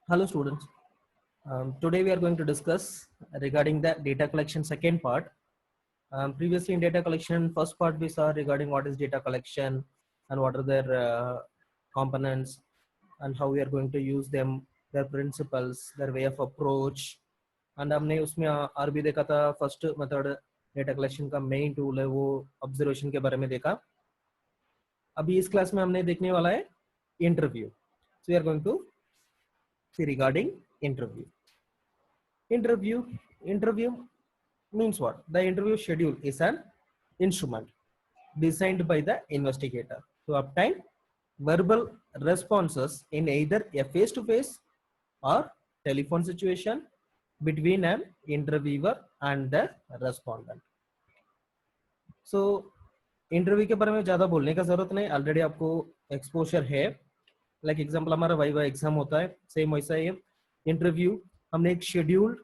Hello students. Today we are going to discuss regarding the data collection second part. Previously in data collection first part we saw regarding what is data collection and what are their components and how we are going to use them, their principles, their way of approach. And हमने उसमें और भी देखा था first method data collection का main tool है वो observation के बारे में देखा. अभी इस क्लास में हमने देखने वाला है interview. So we are going to see regarding interview. Interview means what? The interview schedule is an instrument designed by the investigator to obtain verbal responses in either a face-to-face or telephone situation between an interviewer and the respondent. So interview के बारे में ज्यादा बोलने का जरूरत नहीं, already आपको exposure है. लाइक एग्जांपल हमारा वाइवा एग्जाम होता है, सेम वैसा ही इंटरव्यू. हमने एक शेड्यूल्ड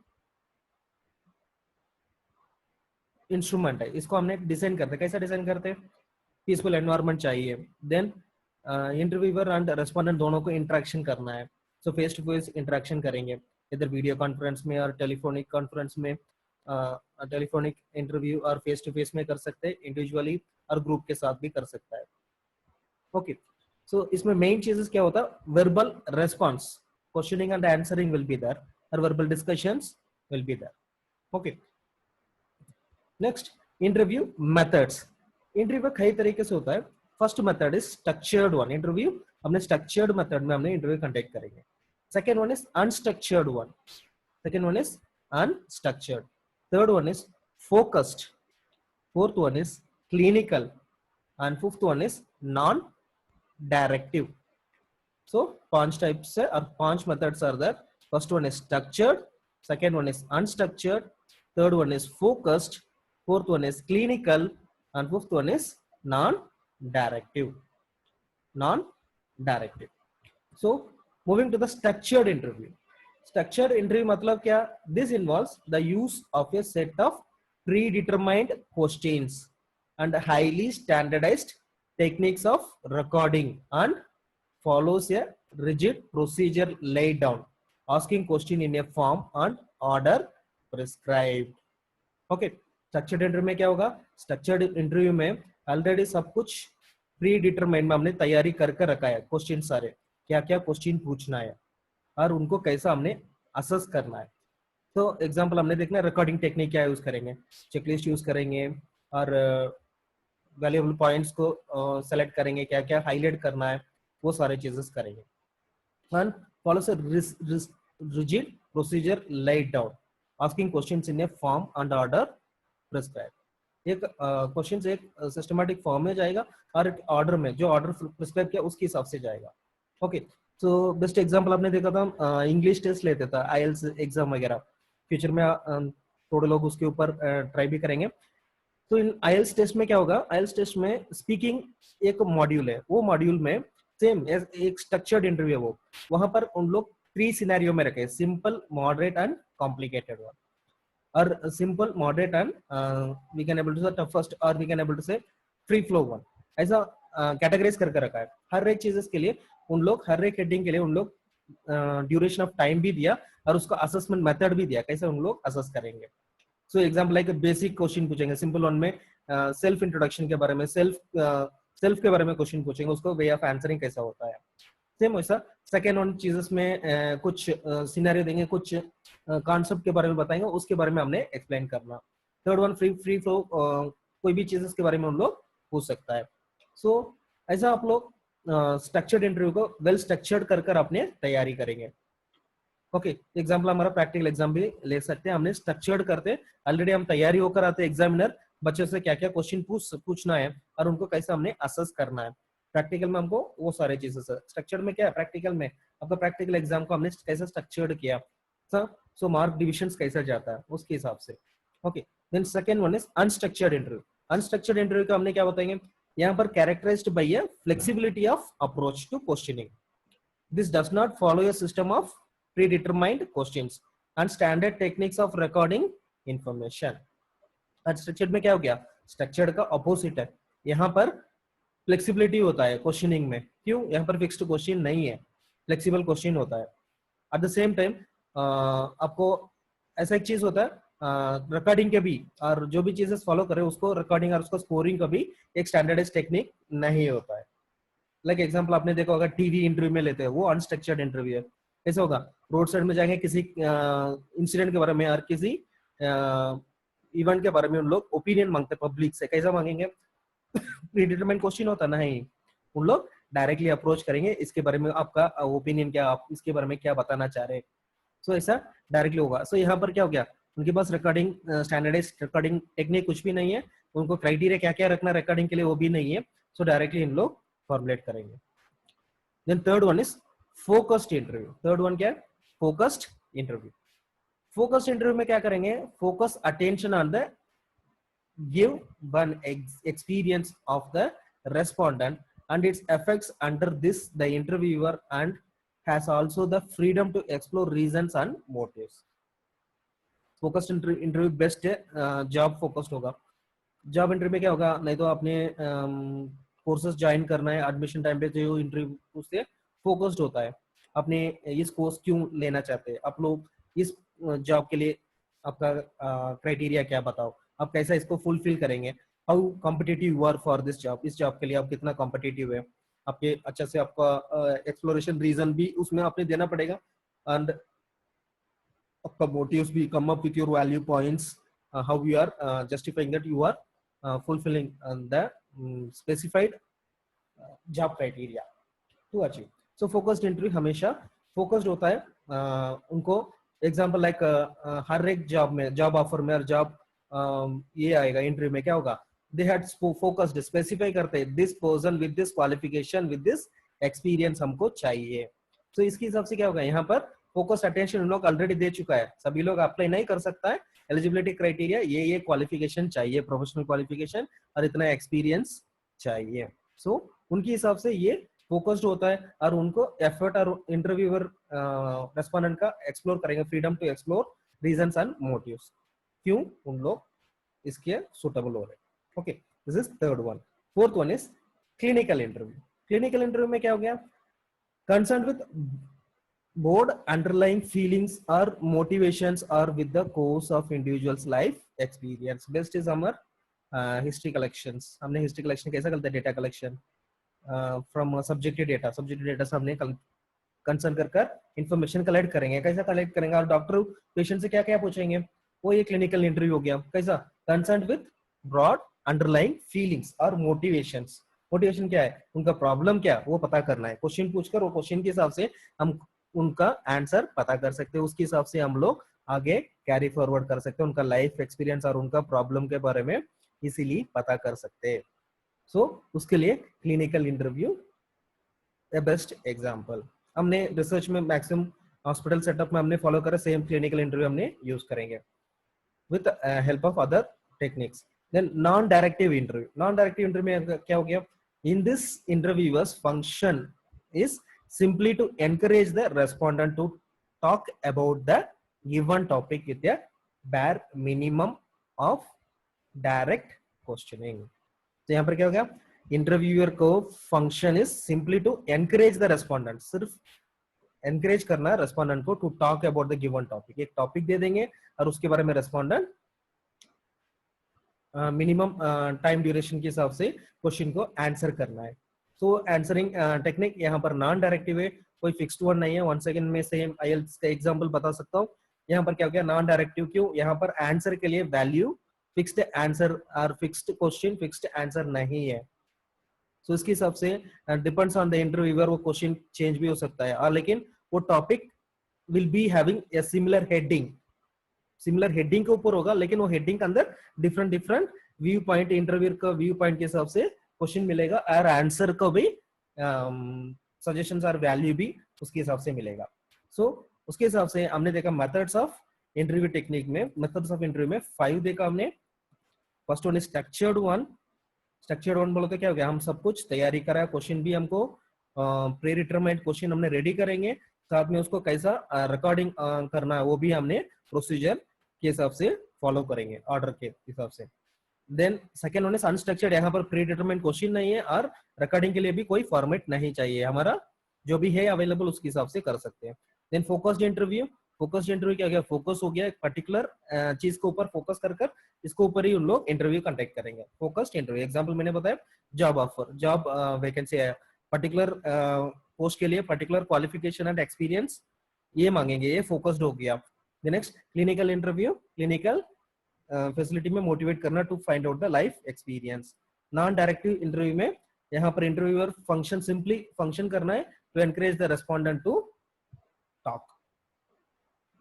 इंस्ट्रूमेंट है, इसको हमने डिजाइन करते हैं. कैसा डिजाइन करते हैं? पीसफुल एनवायरनमेंट चाहिए, देन इंटरव्यूअर एंड रेस्पोंडेंट दोनों को इंटरेक्शन करना है. So face to face interaction करेंगे, इधर वीडियो कॉन्फ्रेंस में और टेलीफोनिक कॉन्फ्रेंस में, टेलीफोनिक इंटरव्यू और फेस टू फेस में कर सकते हैं, इंडिविजुअली और ग्रुप के साथ भी कर सकता है. ओके, सो इसमें मेन चीजेस क्या होता है? Verbal response, questioning and answering will be there और verbal discussions will be there. Okay, next interview methods. Interview कई तरीके से होता है. First method is structured one. Interview हमने स्ट्रक्चर्ड मेथड में हमने इंटरव्यू कंडक्ट करेंगे. Second one is unstructured one. Second one is unstructured. Third one is focused. Fourth one is clinical and fifth one is non-directive. So 5 types or 5 methods are there. First one is structured, second one is unstructured, third one is focused, fourth one is clinical, and fifth one is non-directive. Non-directive. So moving to the structured interview. Structured interview मतलब क्या? This involves the use of a set of predetermined questions and highly standardized techniques of recording and follows a rigid procedure laid down, asking question in a form and order prescribed. Okay, structured interview में क्या होगा? structured interview में already सब कुछ pre determined में हमने तैयारी करके रखा है. क्वेश्चन सारे क्या क्या क्वेश्चन पूछना है और उनको कैसा हमने असेस करना है. तो एग्जांपल हमने देखना है रिकॉर्डिंग टेक्निक क्या यूज करेंगे, चेकलिस्ट यूज करेंगे और वैल्यूएबल पॉइंट्स को सेलेक्ट करेंगे, क्या क्या हाईलाइट करना है वो सारे चीजेस करेंगे. And follows a rigid procedure laid down, asking questions in a form and order prescribe. एक क्वेश्चंस एक सिस्टमैटिक फॉर्म में जाएगा और एक ऑर्डर में, जो ऑर्डर प्रिस्क्राइब किया उसके हिसाब से जाएगा. ओके, सो बेस्ट एग्जांपल आपने देखा था इंग्लिश टेस्ट लेते था, आईएलटीएस एग्जाम वगैरह. फ्यूचर में थोड़े लोग उसके ऊपर ट्राई भी करेंगे. तो इन आईएलटीएस टेस्ट में क्या होगा? आईएलटीएस टेस्ट में स्पीकिंग एक मॉड्यूल है, वो मॉड्यूल में सेम एक स्ट्रक्चर्ड इंटरव्यू है. वो वहां पर उन लोग 3 सिनेरियो में रखे, simple, moderate and complicated one. और simple, moderate and we can able to say toughest और we can able to say free flow one, ऐसा कैटेगराइज करके रखा है. हर एक चीजेस के लिए उन लोग, हर एक हेडिंग के लिए उन लोग ड्यूरेशन ऑफ टाइम भी दिया और उसका असेसमेंट मेथड भी दिया, कैसे उन लोग असेस करेंगे. So example like basic question पूछेंगे, सिंपल वन में सेल्फ इंट्रोडक्शन के बारे में, सेल्फ के बारे में क्वेश्चन पूछेंगे, उसको वे ऑफ आंसरिंग कैसा होता है. सेम वैसा सेकेंड वन चीजेस में कुछ सिनेरियो देंगे, कुछ कॉन्सेप्ट के बारे में बताएंगे, उसके बारे में हमने एक्सप्लेन करना. थर्ड वन फ्री फ्लो, कोई भी चीजेस के बारे में उन लोग पूछ सकता है. सो ऐसा आप लोग स्ट्रक्चर्ड इंटरव्यू को वेल स्ट्रक्चर्ड कर अपने तैयारी करेंगे. ओके, एग्जाम्पल हमारा प्रैक्टिकल एग्जाम भी ले सकते हैं. हमने स्ट्रक्चर्ड करते, ऑलरेडी हम तैयारी होकर आते, एग्जामिनर बच्चों से क्या क्या क्वेश्चन पूछना है और उनको कैसे हमने असेस करना है. प्रैक्टिकल में हमको वो सारे चीजें. स्ट्रक्चर्ड में क्या है? प्रैक्टिकल में आपका प्रैक्टिकल एग्जाम को हमने कैसे स्ट्रक्चर्ड किया, सो मार्क डिविजन कैसा जाता है उसके हिसाब से. Okay, then second one is unstructured interview. Unstructured interview को हमने क्या बताएंगे यहाँ पर? Characterized by a flexibility of approach to questioning. This does not follow a system of predetermined questions and standard techniques of recording information. Unstructured में क्या हो गया? स्ट्रक्चर्ड का ऑपोजिट है. यहाँ पर फ्लेक्सिबिलिटी होता है क्वेश्चनिंग में. क्यों? यहाँ पर फिक्स्ड क्वेश्चन नहीं है, फ्लेक्सिबल क्वेश्चन होता है. एट द सेम टाइम आपको ऐसा एक चीज होता है रिकॉर्डिंग के भी, और जो भी चीजें फॉलो करे उसको रिकॉर्डिंग और उसको स्कोरिंग का भी एक स्टैंडर्डाइज टेक्निक नहीं होता है। लाइक एग्जांपल आपने देखा होगा टीवी इंटरव्यू में लेते हैं, वो अनस्ट्रक्चर्ड इंटरव्यू है। कैसे होगा, रोड साइड में जाएंगे, किसी इंसिडेंट के बारे में और किसी इवेंट के बारे में उन लोग ओपिनियन मांगते हैं पब्लिक से। कैसा मांगेंगे, प्रीडिटरमाइंड क्वेश्चन होता नहीं, उन लोग डायरेक्टली अप्रोच करेंगे, इसके बारे में आपका ओपिनियन क्या, आप इसके बारे में क्या बताना चाह रहे हैं। सो ऐसा डायरेक्टली होगा। सो यहाँ पर क्या हो गया, उनके पास रिकॉर्डिंग स्टैंडर्डाइज रिकॉर्डिंग टेक्निक कुछ भी नहीं है, उनको क्राइटेरिया क्या क्या रखना रिकॉर्डिंग के लिए वो भी नहीं है। सो डायरेक्टली इन लोग फॉर्मुलेट करेंगे। Then third one is focused interview. Third one क्या है, फोकस्ड इंटरव्यू। फोकस्ड इंटरव्यू में क्या करेंगे, focus attention on the give one experience of the respondent and its effects. Under this the interviewer and has also the freedom to explore reasons and motives. Focused interview best है, job focused होगा। Job interview में क्या होगा, नहीं तो आपने courses join करना है, एडमिशन टाइम पे जो इंटरव्यू उससे फोकस्ड होता है, अपने इस कोर्स क्यों लेना चाहते हैं आप लोग, इस जॉब के लिए आपका क्राइटेरिया क्या, बताओ आप कैसा इसको फुलफिल करेंगे, how competitive you are for this job, इस जॉब के लिए आप कितना कॉम्पिटिटिव है, आपके अच्छा से आपका एक्सप्लोरेशन रीजन भी उसमें आपने देना पड़ेगा, एंड आपका मोटिव्स भी, come up with your value points, how you are justifying that you are fulfilling the specified job criteria to achieve. So focused interview हमेशा फोकस्ड होता है। उनको एग्जांपल लाइक हर एक जॉब में, जॉब ऑफर में और जॉब ये आएगा इंटरव्यू में क्या होगा, दे हैड फोकस्ड, स्पेसिफाई करते हैं this person with this qualification with this experience हमको चाहिए। तो इसके हिसाब से क्या होगा, यहाँ पर फोकस अटेंशन उन लोग ऑलरेडी दे चुका है, सभी लोग अप्लाई नहीं कर सकता है। एलिजिबिलिटी क्राइटेरिया ये क्वालिफिकेशन चाहिए, प्रोफेशनल क्वालिफिकेशन और इतना एक्सपीरियंस चाहिए। सो उनके हिसाब से ये फोकस्ड होता है, और उनको एफर्ट और इंटरव्यूअर रेस्पोंडेंट का एक्सप्लोर करेंगे, freedom to explore reasons and motives, क्यों उन लोग इसके सुटेबल हो रहे हैं। Okay, this is third one. Fourth one is clinical interview. Clinical interview में क्या हो गया, concern with board underlying feelings or motivations or with the course of individual's life experience. Best is our history collections. हमने history collection कैसा करते हैं, data collection from subjective data से हमने कंसर्न कर इंफॉर्मेशन कलेक्ट करेंगे। कैसा कलेक्ट करेंगे, और डॉक्टर पेशेंट से क्या क्या पूछेंगे, वो ये क्लिनिकल इंटरव्यू हो गया। कैसा, concern with broad underlying feelings और मोटिवेशंस। मोटिवेशन क्या है, उनका प्रॉब्लम क्या, वो पता करना है। क्वेश्चन पूछकर वो क्वेश्चन के हिसाब से हम उनका आंसर पता कर सकते हैं, उसके हिसाब से हम लोग आगे कैरी फॉरवर्ड कर सकते हैं, उनका लाइफ एक्सपीरियंस और उनका प्रॉब्लम के बारे में इसीलिए पता कर सकते हैं। सो उसके लिए clinical interview a best example. हमने रिसर्च में मैक्सिमम हॉस्पिटल सेटअप में हमने फॉलो करा, सेम क्लिनिकल इंटरव्यू हमने यूज करेंगे with help of other techniques. Then non directive interview. Non directive interview में क्या हो गया, in this interviewer's function is simply to encourage the respondent to talk about the given topic with a bare minimum of direct questioning. तो यहाँ पर क्या हो गया, इंटरव्यूअर को function is simply to encourage the respondent, सिर्फ encourage करना है रेस्पोंडेंट को to talk about the given topic. एक टॉपिक दे देंगे और उसके बारे में रेस्पोंडेंट मिनिमम टाइम ड्यूरेशन के हिसाब से क्वेश्चन को आंसर करना है। सो आंसरिंग टेक्निक यहाँ पर नॉन डायरेक्टिव है, कोई फिक्स्ड वन नहीं है। 1 सेकंड में सेम आईएलटीएस का एग्जांपल बता सकता हूँ। यहाँ पर क्या हो गया, नॉन डायरेक्टिव क्यों, यहाँ पर आंसर के लिए वैल्यू फिक्स्ड आंसर और फिक्स्ड क्वेश्चन फिक्स्ड आंसर नहीं है। सो इसके हिसाब से डिपेंड्स ऑन द इंटरव्यूअर, वो क्वेश्चन चेंज भी हो सकता है, और लेकिन वो topic will be having a similar heading, similar heading के ऊपर होगा, लेकिन वो हेडिंग के अंदर different different view point, interviewer का व्यू पॉइंट के हिसाब से क्वेश्चन मिलेगा, और आंसर को भी सजेशंस और वैल्यू भी उसके हिसाब से मिलेगा। सो उसके हिसाब से हमने देखा मेथड्स ऑफ इंटरव्यू टेक्निक में, मेथड्स ऑफ इंटरव्यू में 5 देखा हमने। First one structured one. Structured one बोलो तो क्या हो गया, हम सब कुछ तैयारी करा, क्वेश्चन भी हमको प्री डिटरमाइंड क्वेश्चन हमने रेडी करेंगे, साथ में उसको कैसा रिकॉर्डिंग करना है वो भी हमने प्रोसीजर के हिसाब से फॉलो करेंगे, ऑर्डर के हिसाब से। Then second one is unstructured, यहाँ पर प्री डिटरमाइंड क्वेश्चन नहीं है और रिकॉर्डिंग के लिए भी कोई फॉर्मेट नहीं चाहिए, हमारा जो भी है अवेलेबल उसके हिसाब से कर सकते हैं। Then focused interview, focused interview क्या गया, फोकस हो गया एक पर्टिकुलर चीज के ऊपर फोकस कर कर इसके ऊपर ही उन लोग इंटरव्यू कंडक्ट करेंगे। फोकस्ड इंटरव्यू एग्जांपल मैंने बताया, जॉब ऑफर, जॉब वैकेंसी है, पर्टिकुलर पोस्ट के लिए पर्टिकुलर क्वालिफिकेशन एंड एक्सपीरियंस ये मांगेंगे, ये फोकस्ड हो गया। Next clinical interview, clinical facility में मोटिवेट करना to find out the life experience. Non directive interview में यहाँ पर इंटरव्यूअर फंक्शन सिंपली फंक्शन करना है to encourage the respondent to talk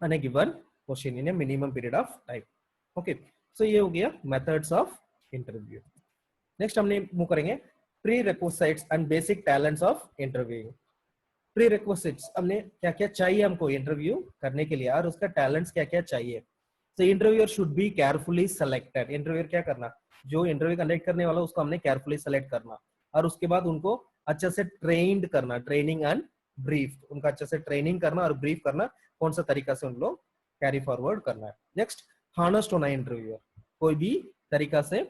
on a given question in a minimum period of time. Okay, so ये हो गया methods of interview. Next हमने move करेंगे prerequisites and basic talents of interviewing. Prerequisites हमने क्या क्या चाहिए हमको इंटरव्यू करने के लिए और उसका टैलेंट्स क्या क्या चाहिए। So interviewer should be carefully selected. Interviewer क्या करना, जो इंटरव्यू कंडक्ट करने वाला उसको हमने केयरफुली सेलेक्ट करना और उसके बाद उनको अच्छे से ट्रेन्ड करना, ट्रेनिंग एंड ब्रीफ, उनका अच्छे से ट्रेनिंग करना और ब्रीफ करना कौन सा तरीका से उन लोग कैरी फॉरवर्ड करना है। नेक्स्ट हॉनेस्ट होना इंटरव्यूअर, कोई भी तरीका से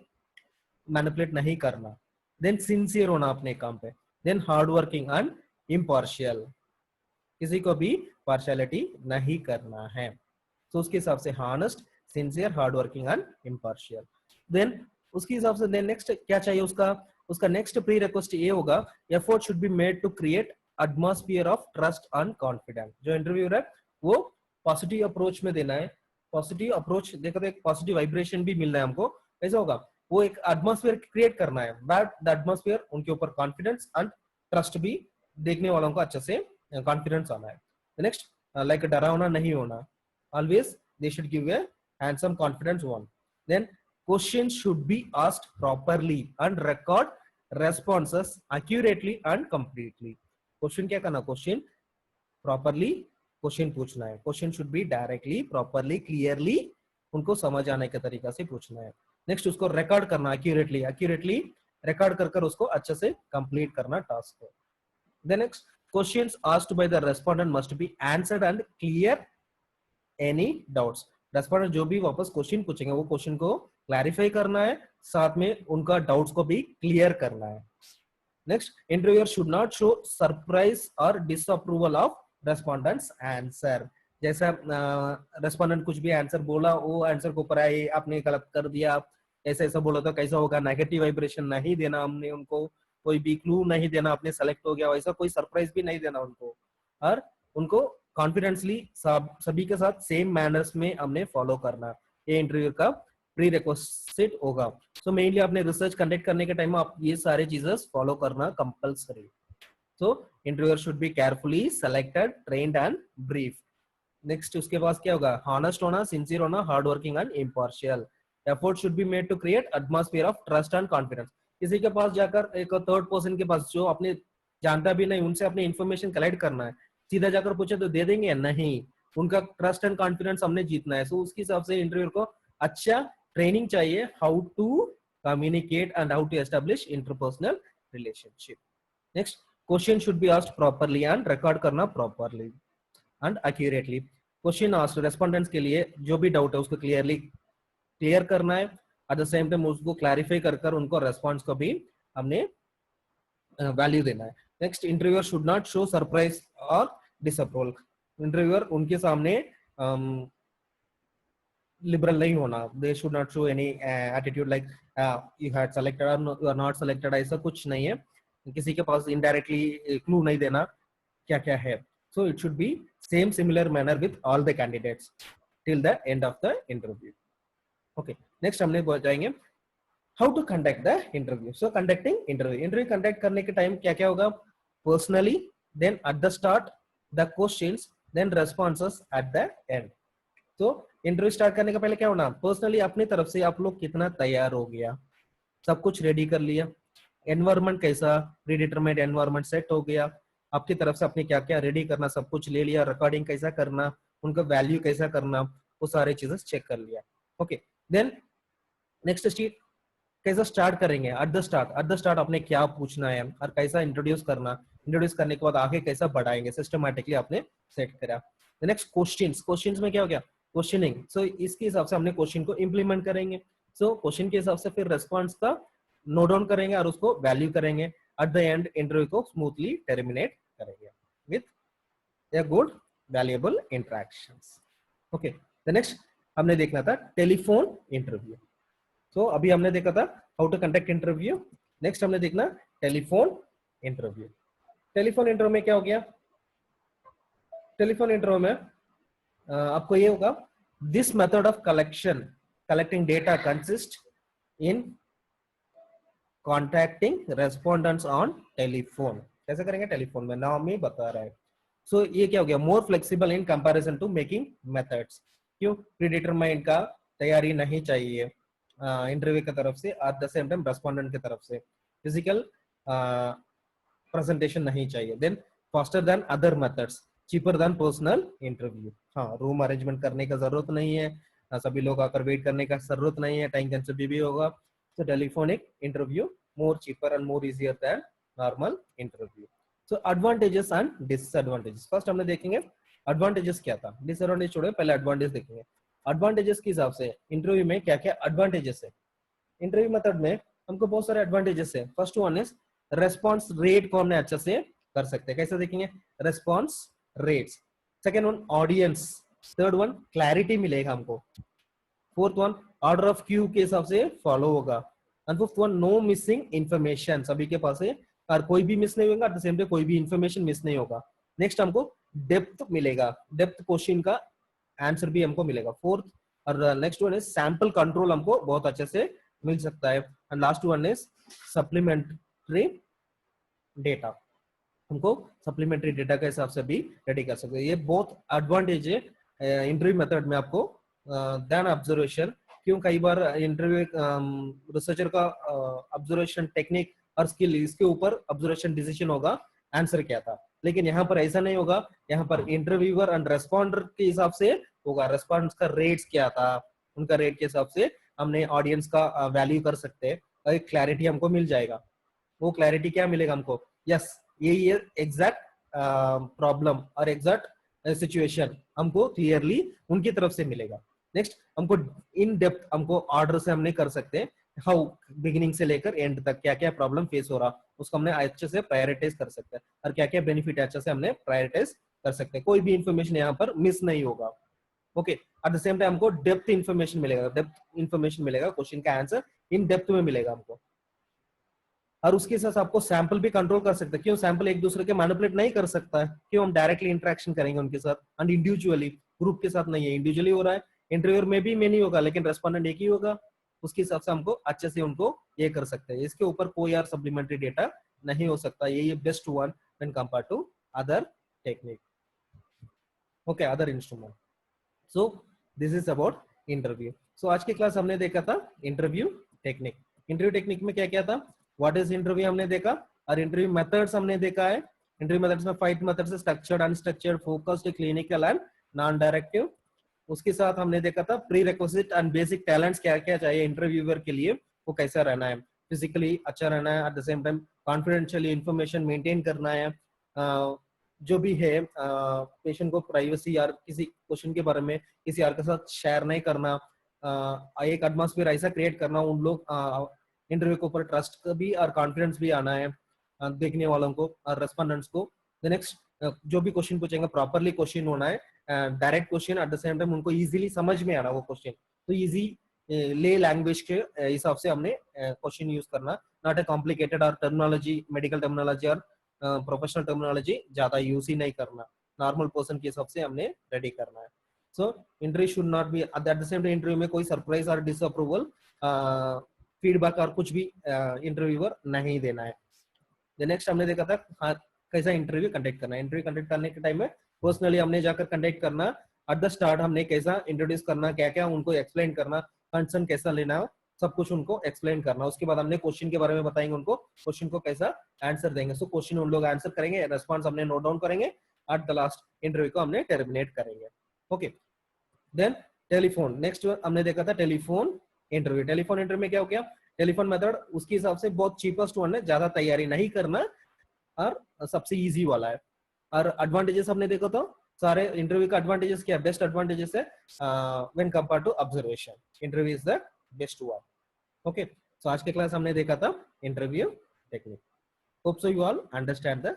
मैनिपुलेट नहीं करना। देन सिंसियर होना अपने काम पे। Then hard working and impartial, किसी को भी पार्शियलिटी नहीं करना है। तो उसके हिसाब से honest, sincere, hard working and impartial. Then उसके हिसाब से देन नेक्स्ट क्या चाहिए उसका नेक्स्ट प्री रिक्वेस्ट ये होगा, effort should be made to create atmosphere of trust and confidence. जो इंटरव्यूअर है वो पॉजिटिव अप्रोच में देना है, पॉजिटिव अप्रोच देखो तो एक पॉजिटिव वाइब्रेशन भी मिलना है हमको। कैसा होगा, वो एक एटमॉस्फेयर क्रिएट करना है, दैट द एटमॉस्फेयर उनके ऊपर कॉन्फिडेंस एंड ट्रस्ट भी देखने वालों को अच्छे से कॉन्फिडेंस आना है। नेक्स्ट लाइक डरावना नहीं होना, always they should give a handsome confidence one. Then question should be asked properly and record responses accurately and completely. Question क्या करना, क्वेश्चन प्रॉपरली क्वेश्चन पूछना है, question should be directly, properly, clearly उनको समझ आने के तरीका से पूछना है। नेक्स्ट उसको रिकॉर्ड करना एक्यूरेटली, एक्यूरेटली रिकॉर्ड कर कर उसको अच्छे से कंप्लीट करना टास्क को। Then next questions asked by the respondent must be answered and clear any doubts. Respondent जो भी वापस क्वेश्चन पूछेंगे वो क्वेश्चन को क्लैरिफाई करना है, साथ में उनका डाउट्स को भी क्लियर करना है। Next interviewer should not show surprise और डिसअप्रूवल ऑफ रेस्पोंडेंट्स आंसर। जैसा रेस्पोंडेंट कुछ भी आंसर बोला, वो आंसर को ऊपर आए आपने गलत कर दिया, ऐसा ऐसा बोला तो कैसा होगा, नेगेटिव वाइब्रेशन नहीं देना हमने उनको, कोई भी क्लू नहीं देना आपने सेलेक्ट हो गया, वैसा कोई सरप्राइज भी नहीं देना उनको, और उनको कॉन्फिडेंसली सभी के साथ सेम मैनर्स में हमने फॉलो करना। ये इंटरव्यू का प्री रिक्वेस्ट होगा। सो मेनली आपने रिसर्च कंडक्ट करने के टाइम आप ये सारे चीजें फॉलो करना compulsory. So interviewer should be carefully selected, trained and briefed. Next उसके पास क्या होगा, honest होना, sincere होना, hard working and impartial. Effort should be made to create atmosphere of trust and confidence. किसी के पास जाकर एक थर्ड पर्सन के पास जो अपने जानता भी नहीं उनसे अपने इंफॉर्मेशन कलेक्ट करना है, सीधा जाकर पूछे तो दे देंगे नहीं, उनका ट्रस्ट एंड कॉन्फिडेंस हमने जीतना है। सो उसके हिसाब से इंटरव्यूअर को अच्छा ट्रेनिंग चाहिए, how to communicate and how to establish interpersonal relationship. Next question should be asked properly and record करना properly and accurately. Question asked respondents के लिए जो भी डाउट है उसको क्लियर करना है, एट द सेम टाइम उसको क्लैरिफाई कर कर उनको रेस्पॉन्स को भी हमने वैल्यू देना है। Next interviewer should not show surprise और डिसअप्रूवल। इंटरव्यूअर उनके सामने लिबरल नहीं होना, they should not show any attitude like you had selected और यू आर नॉट सेलेक्टेड, ऐसा कुछ नहीं है। किसी के पास इनडायरेक्टली क्लू नहीं देना क्या क्या है। So it should be same similar manner with all the candidates till the end of the interview. Okay, next हमने जाएंगे how to conduct the interview. So conducting interview conduct करने के टाइम क्या क्या होगा, personally, then at the start the questions, then responses at the end. तो interview start करने के पहले क्या होना, पर्सनली अपनी तरफ से आप लोग कितना तैयार हो गया, सब कुछ रेडी कर लिया, एनवायरमेंट कैसा, प्रीडिटरमाइंड एनवायरमेंट सेट हो गया, आपकी तरफ से अपने क्या क्या रेडी करना सब कुछ ले लिया, रिकॉर्डिंग कैसा करना, उनका वैल्यू कैसा करना, वो सारे चीजें चेक कर लिया। ओके, देन नेक्स्ट स्टेप कैसा स्टार्ट करेंगे, एट द स्टार्ट आपने क्या पूछना है और कैसा इंट्रोड्यूस करना, इंट्रोड्यूस करने के बाद आगे कैसा बढ़ाएंगे, सिस्टमैटिकली आपने सेट करा। नेक्स्ट क्वेश्चंस में क्या हो गया, क्वेश्चनिंग। सो इसके हिसाब से हमने क्वेश्चन को इंप्लीमेंट करेंगे। सो क्वेश्चन के हिसाब से फिर रेस्पॉन्स का नोट डाउन करेंगे और उसको वैल्यू करेंगे, एट द एंड इंटरव्यू को स्मूथली टर्मिनेट करेंगे with a good valuable interactions. Okay, the next हमने देखना था टेलीफोन इंटरव्यू। सो अभी हमने देखा था how to conduct interview. Next हमने देखना टेलीफोन इंटरव्यू। टेलीफोन इंटरव्यू में क्या हो गया? टेलीफोन इंटरव्यू में आपको ये होगा, this method of collecting data consist in contacting respondents on telephone. कैसे करेंगे? टेलीफोन में, नाम ही बता रहा है। सो ये क्या हो गया? More flexible in comparison to making methods. क्यों? प्रीडिटरमाइंड का तैयारी नहीं चाहिए इंटरव्यू की तरफ से, at the same time respondent की तरफ से फिजिकल प्रेजेंटेशन नहीं चाहिए। Then faster than other methods, cheaper than personal interview. हाँ, रूम अरेंजमेंट करने का जरूरत नहीं है, सभी लोग आकर वेट करने का जरूरत नहीं है, टाइम कंज्यूमिंग भी होगा। So telephonic interview more cheaper and more easier than normal interview. So advantages and disadvantages. First हमने देखेंगे advantages क्या था, disadvantages छोड़े, पहले advantages देखेंगे। advantages के हिसाब से इंटरव्यू में क्या क्या advantages है। इंटरव्यू मेथड में हमको बहुत सारे advantages है। First one is response rate को हमने अच्छे से कर सकते हैं। कैसे देखेंगे? Response rates. Second one audience. Third one clarity मिलेगा हमको। Fourth one order of queue के हिसाब से फॉलो होगा। And fifth one no missing information, सभी के पास है और कोई भी मिस नहीं होगा, एट द सेम टाइम कोई भी इन्फॉर्मेशन मिस नहीं होगा। नेक्स्ट हमको डेप्थ मिलेगा, डेप्थ क्वेश्चन का आंसर भी हमको मिलेगा। फोर्थ और next one is sample control हमको बहुत अच्छे से मिल सकता है। And last one is supplementary data, हमको सप्लीमेंट्री डेटा के हिसाब से भी रेडी कर सकते हैं। ये बहुत एडवांटेज है इंटरव्यू मेथड में आपको। देन ऑब्जर्वेशन, क्यों कई बार इंटरव्यू रिसर्चर का ऑब्जर्वेशन टेक्निक और स्किल, इसके ऊपर ऑब्जर्वेशन डिसीजन होगा आंसर क्या था, लेकिन यहाँ पर ऐसा नहीं होगा। यहाँ पर इंटरव्यूअर एंड रेस्पॉन्डर के हिसाब से होगा, रेस्पॉन्स का रेट्स क्या था, उनका रेट के हिसाब से हमने ऑडियंस का वैल्यू कर सकते हैं और एक क्लैरिटी हमको मिल जाएगा। वो क्लैरिटी क्या मिलेगा हमको? यस, यही है एग्जैक्ट प्रॉब्लम और एग्जैक्ट सिचुएशन हमको क्लियरली उनकी तरफ से मिलेगा। नेक्स्ट हमको इन डेप्थ हमको ऑर्डर से हमने कर सकते हैं, हाउ बिगिनिंग से लेकर एंड तक क्या क्या प्रॉब्लम फेस हो रहा, उसको हमने अच्छे से प्रायोरिटाइज कर सकते हैं और क्या क्या बेनिफिट है अच्छे से हमने प्रायोरिटाइज कर सकते हैं। कोई भी इंफॉर्मेशन यहाँ पर मिस नहीं होगा। Okay, eight the same time हमको डेप्थ इंफॉर्मेशन मिलेगा, डेप्थ इंफॉर्मेशन मिलेगा, क्वेश्चन का आंसर इन डेप्थ में मिलेगा हमको। और उसके साथ आपको सैंपल भी कंट्रोल कर सकते हैं। क्यों? सैंपल एक दूसरे के मैनिपुलेट नहीं कर सकता है, क्यों? हम डायरेक्टली इंटरेक्शन करेंगे उनके साथ एंड इंडिविजुअली, ग्रुप के साथ नहीं है, इंडिविजुअली हो रहा है। इंटरव्यूअर में भी नहीं होगा, लेकिन रेस्पोंडेंट एक ही होगा, उसके हिसाब से हमको अच्छे से उनको ये कर सकते हैं। इसके ऊपर कोई और सप्लीमेंट्री डेटा नहीं हो सकता। ये best one when compare to other technique, okay, other instrument. So this is about interview. So आज की क्लास हमने देखा था इंटरव्यू टेक्निक। इंटरव्यू टेक्निक में क्या क्या था, व्हाट इज इंटरव्यू हमने देखा, और इंटरव्यू मेथड्स हमने देखा है। इंटरव्यू मेथड्स में 5 मेथड्स है, structured, unstructured, focused, clinical and non directive. उसके साथ हमने देखा था pre requisite and basic talents क्या क्या चाहिए इंटरव्यूअर के लिए, वो कैसा रहना है, फिजिकली अच्छा रहना है, eight the same time confidentiality information maintain करना है, जो भी है पेशेंट को प्राइवेसी या किसी क्वेश्चन के बारे में किसी और के साथ शेयर नहीं करना, एक एटमॉस्फेयर ऐसा क्रिएट करना, उन लोग इंटरव्यू के ऊपर ट्रस्ट भी और कॉन्फिडेंस भी आना है देखने वालों को और रेस्पोंडेंट्स को। नेक्स्ट जो भी क्वेश्चन पूछेंगे प्रॉपरली क्वेश्चन होना है, direct question, eight the same time उनको इजीली समझ में आना वो क्वेश्चन, तो इजी ले लैंग्वेज के हिसाब से हमने क्वेश्चन यूज करना, नॉट ए कॉम्प्लिकेटेड और टर्मिनोलॉजी, मेडिकल टर्मिनोलॉजी और प्रोफेशनल टर्मिनोलॉजी ज्यादा यूज ही नहीं करना, नॉर्मल पर्सन के हिसाब से हमने रेडी करना है। So interview should not be eight the same time, interview में कोई सरप्राइज और डिसअप्रूवल फीडबैक और कुछ भी इंटरव्यूअर नहीं देना है। नेक्स्ट हमने देखा था हाँ कैसा इंटरव्यू कंडक्ट करना है। इंटरव्यू कंडक्ट करने के टाइम में पर्सनली हमने जाकर कंडक्ट करना, एट द स्टार्ट हमने कैसा इंट्रोड्यूस करना, क्या क्या उनको एक्सप्लेन करना, कंसर्न कैसा लेना, सब कुछ उनको एक्सप्लेन करना। उसके बाद हमने क्वेश्चन के बारे में बताएंगे उनको, क्वेश्चन को कैसा आंसर देंगे। सो क्वेश्चन उन लोग आंसर करेंगे, रेस्पॉन्स हमने नोट डाउन करेंगे, एट द लास्ट इंटरव्यू को हमने टर्मिनेट करेंगे। ओके, देन टेलीफोन, नेक्स्ट हमने देखा था टेलीफोन इंटरव्यू। टेलीफोन इंटरव्यू में क्या हो गया, टेलीफोन मेथड उसके हिसाब से बहुत चीपेस्ट वन है, ज्यादा तैयारी नहीं करना और सबसे इजी वाला है। और एडवांटेजेस हमने देखा तो सारे इंटरव्यू का एडवांटेजेस क्या, बेस्ट एडवांटेजेस है when compare to observation, interview is the best one. Okay, so आज के क्लास हमने देखा था interview technique. Hope so you all understand the